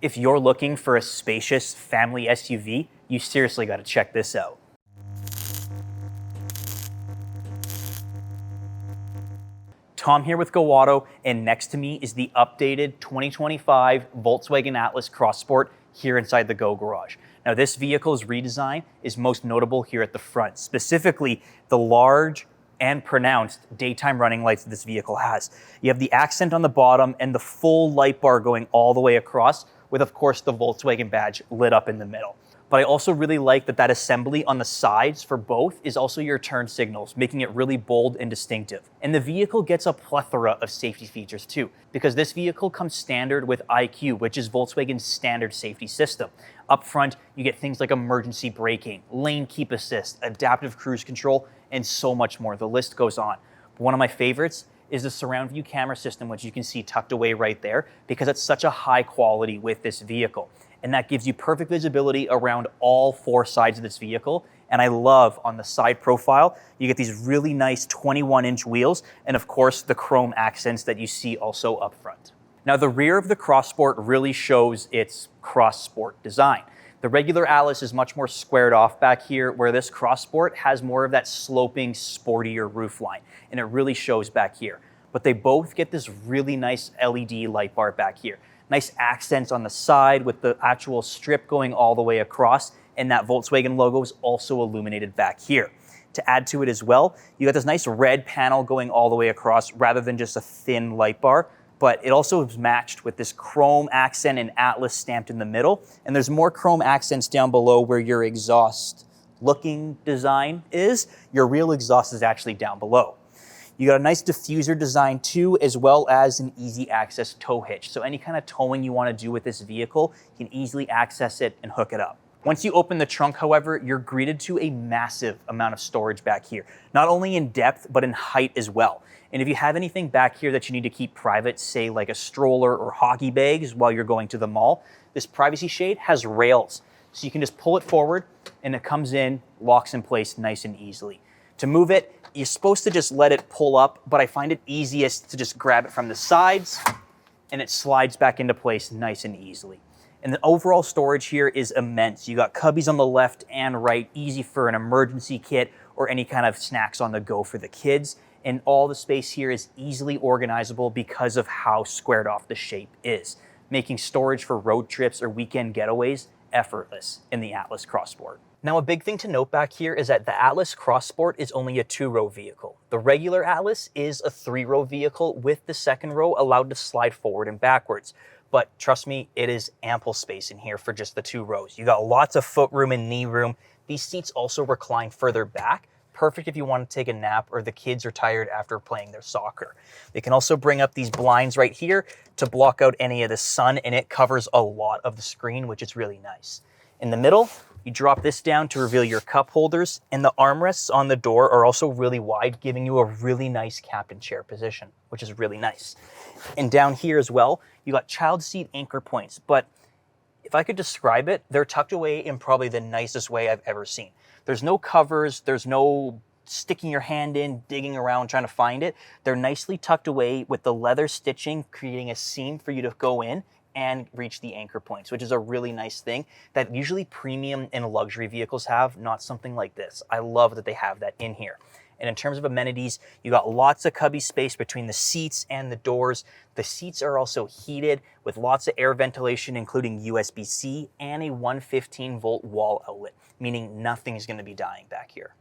If you're looking for a spacious family SUV, you seriously got to check this out. Tom here with Go Auto, and next to me is the updated 2025 Volkswagen Atlas Cross Sport here inside the Go Garage. Now this vehicle's redesign is most notable here at the front, specifically the large and pronounced daytime running lights that this vehicle has. You have the accent on the bottom and the full light bar going all the way across, with of course the Volkswagen badge lit up in the middle. But I also really like that assembly on the sides for both is also your turn signals, making it really bold and distinctive. And the vehicle gets a plethora of safety features too, because this vehicle comes standard with IQ, which is Volkswagen's standard safety system. Up front, you get things like emergency braking, lane keep assist, adaptive cruise control, and so much more. The list goes on. But one of my favorites is the surround view camera system, which you can see tucked away right there, because it's such a high quality with this vehicle. And that gives you perfect visibility around all four sides of this vehicle. And I love on the side profile, you get these really nice 21-inch wheels, and of course the chrome accents that you see also up front. Now the rear of the Cross Sport really shows its Cross Sport design. The regular Atlas is much more squared off back here, where this Cross Sport has more of that sloping, sportier roofline, and it really shows back here. But they both get this really nice LED light bar back here. Nice accents on the side with the actual strip going all the way across, and that Volkswagen logo is also illuminated back here. To add to it as well, you got this nice red panel going all the way across rather than just a thin light bar, but it also is matched with this chrome accent and Atlas stamped in the middle, and there's more chrome accents down below where your exhaust looking design is. Your real exhaust is actually down below. You got a nice diffuser design too, as well as an easy access tow hitch. So any kind of towing you want to do with this vehicle, you can easily access it and hook it up. Once you open the trunk, however, you're greeted to a massive amount of storage back here, not only in depth, but in height as well. And if you have anything back here that you need to keep private, say like a stroller or hockey bags while you're going to the mall, this privacy shade has rails. So you can just pull it forward and it comes in, locks in place nice and easily. To move it, you're supposed to just let it pull up, but I find it easiest to just grab it from the sides and it slides back into place nice and easily. And the overall storage here is immense. You got cubbies on the left and right, easy for an emergency kit or any kind of snacks on the go for the kids. And all the space here is easily organizable because of how squared off the shape is, making storage for road trips or weekend getaways effortless in the Atlas Cross Sport. Now, a big thing to note back here is that the Atlas Cross Sport is only a 2-row vehicle. The regular Atlas is a 3-row vehicle with the second row allowed to slide forward and backwards. But trust me, it is ample space in here for just the 2 rows. You got lots of foot room and knee room. These seats also recline further back, perfect if you want to take a nap or the kids are tired after playing their soccer. They can also bring up these blinds right here to block out any of the sun, and it covers a lot of the screen, which is really nice. In the middle, you drop this down to reveal your cup holders, and the armrests on the door are also really wide, giving you a really nice captain chair position, which is really nice. And down here as well, you got child seat anchor points, but if I could describe it, they're tucked away in probably the nicest way I've ever seen. There's no covers, there's no sticking your hand in, digging around, trying to find it. They're nicely tucked away with the leather stitching, creating a seam for you to go in and reach the anchor points, which is a really nice thing that usually premium and luxury vehicles have, not something like this. I love that they have that in here. And in terms of amenities, you got lots of cubby space between the seats and the doors. The seats are also heated with lots of air ventilation, including USB-C and a 115-volt wall outlet, meaning nothing is going to be dying back here.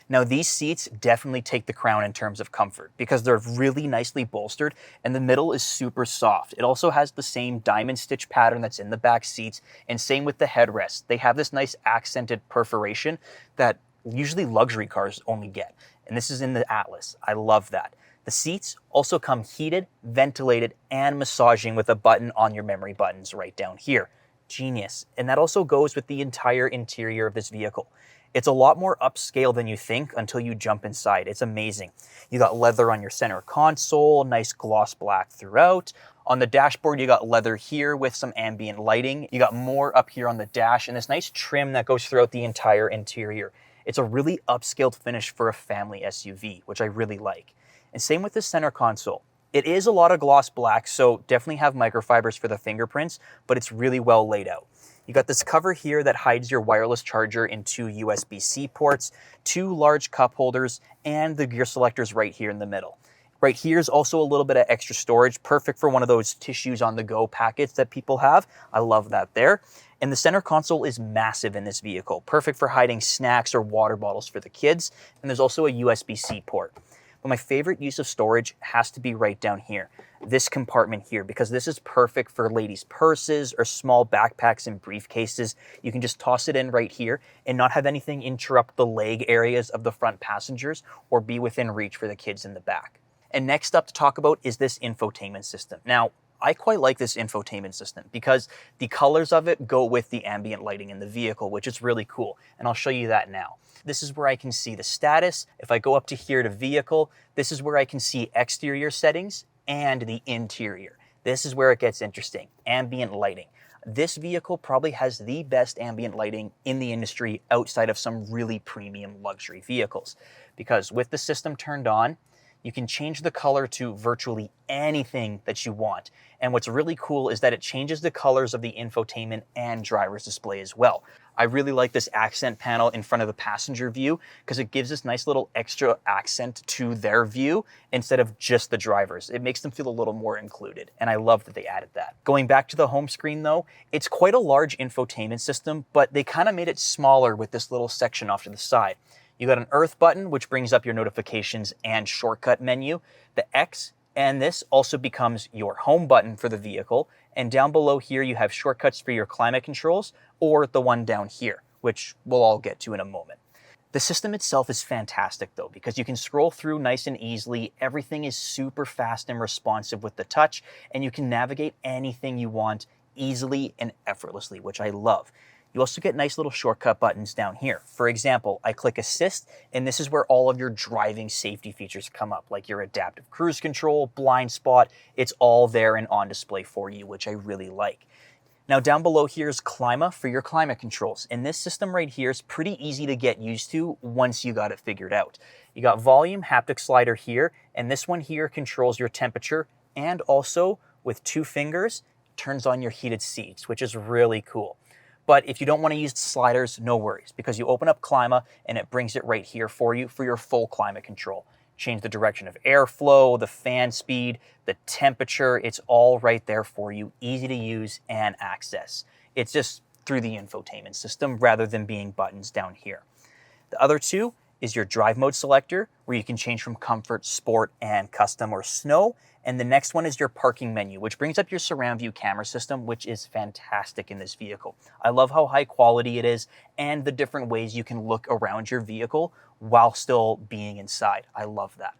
Now, these seats definitely take the crown in terms of comfort because they're really nicely bolstered and the middle is super soft. It also has the same diamond stitch pattern that's in the back seats, and same with the headrest. They have this nice accented perforation that usually luxury cars only get. And this is in the Atlas. I love that. The seats also come heated, ventilated, and massaging with a button on your memory buttons right down here. Genius. And that also goes with the entire interior of this vehicle. It's a lot more upscale than you think until you jump inside. It's amazing. You got leather on your center console, nice gloss black throughout. On the dashboard, you got leather here with some ambient lighting. You got more up here on the dash and this nice trim that goes throughout the entire interior. It's a really upscaled finish for a family SUV, which I really like. And same with the center console. It is a lot of gloss black, so definitely have microfibers for the fingerprints, but it's really well laid out. You got this cover here that hides your wireless charger in 2 USB-C ports, 2 large cup holders, and the gear selectors right here in the middle. Right here is also a little bit of extra storage, perfect for one of those tissues on the go packets that people have. I love that there. And the center console is massive in this vehicle, perfect for hiding snacks or water bottles for the kids. And there's also a USB-C port. But my favorite use of storage has to be right down here, this compartment here, because this is perfect for ladies' purses or small backpacks and briefcases. You can just toss it in right here and not have anything interrupt the leg areas of the front passengers or be within reach for the kids in the back. And next up to talk about is this infotainment system. Now, I quite like this infotainment system because the colors of it go with the ambient lighting in the vehicle, which is really cool. And I'll show you that now. This is where I can see the status. If I go up to here to vehicle, this is where I can see exterior settings and the interior. This is where it gets interesting, ambient lighting. This vehicle probably has the best ambient lighting in the industry outside of some really premium luxury vehicles. Because with the system turned on, you can change the color to virtually anything that you want. And what's really cool is that it changes the colors of the infotainment and driver's display as well. I really like this accent panel in front of the passenger view because it gives this nice little extra accent to their view instead of just the drivers. It makes them feel a little more included, and I love that they added that. Going back to the home screen though, it's quite a large infotainment system, but they kind of made it smaller with this little section off to the side. You got an Earth button, which brings up your notifications and shortcut menu. The X and this also becomes your home button for the vehicle. And down below here, you have shortcuts for your climate controls or the one down here, which we'll all get to in a moment. The system itself is fantastic though, because you can scroll through nice and easily. Everything is super fast and responsive with the touch, and you can navigate anything you want easily and effortlessly, which I love. You also get nice little shortcut buttons down here. For example, I click assist, and this is where all of your driving safety features come up, like your adaptive cruise control, blind spot. It's all there and on display for you, which I really like. Now down below here is Clima for your climate controls. And this system right here is pretty easy to get used to once you got it figured out. You got volume, haptic slider here, and this one here controls your temperature, and also with 2 fingers, turns on your heated seats, which is really cool. But if you don't want to use the sliders, no worries, because you open up Clima and it brings it right here for you for your full climate control. Change the direction of airflow, the fan speed, the temperature, it's all right there for you, easy to use and access. It's just through the infotainment system rather than being buttons down here. The other two is your drive mode selector, where you can change from comfort, sport, and custom or snow. And the next one is your parking menu, which brings up your surround view camera system, which is fantastic in this vehicle. I love how high quality it is and the different ways you can look around your vehicle while still being inside. I love that.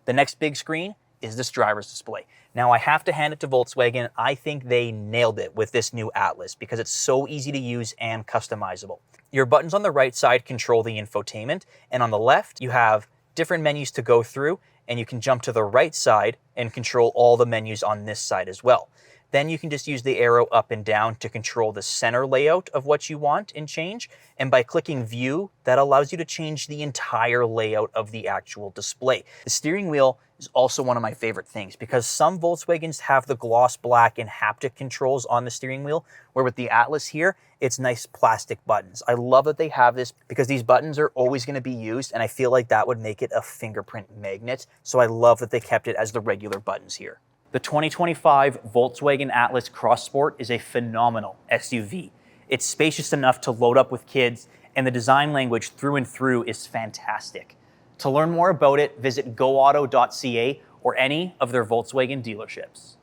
The next big screen is this driver's display. Now I have to hand it to Volkswagen. I think they nailed it with this new Atlas because it's so easy to use and customizable. Your buttons on the right side control the infotainment, and on the left you have different menus to go through, and you can jump to the right side and control all the menus on this side as well. Then you can just use the arrow up and down to control the center layout of what you want and change. And by clicking view, that allows you to change the entire layout of the actual display. The steering wheel is also one of my favorite things because some Volkswagens have the gloss black and haptic controls on the steering wheel, where with the Atlas here, it's nice plastic buttons. I love that they have this because these buttons are always going to be used, and I feel like that would make it a fingerprint magnet. So I love that they kept it as the regular buttons here. The 2025 Volkswagen Atlas Cross Sport is a phenomenal SUV. It's spacious enough to load up with kids, and the design language through and through is fantastic. To learn more about it, visit goauto.ca or any of their Volkswagen dealerships.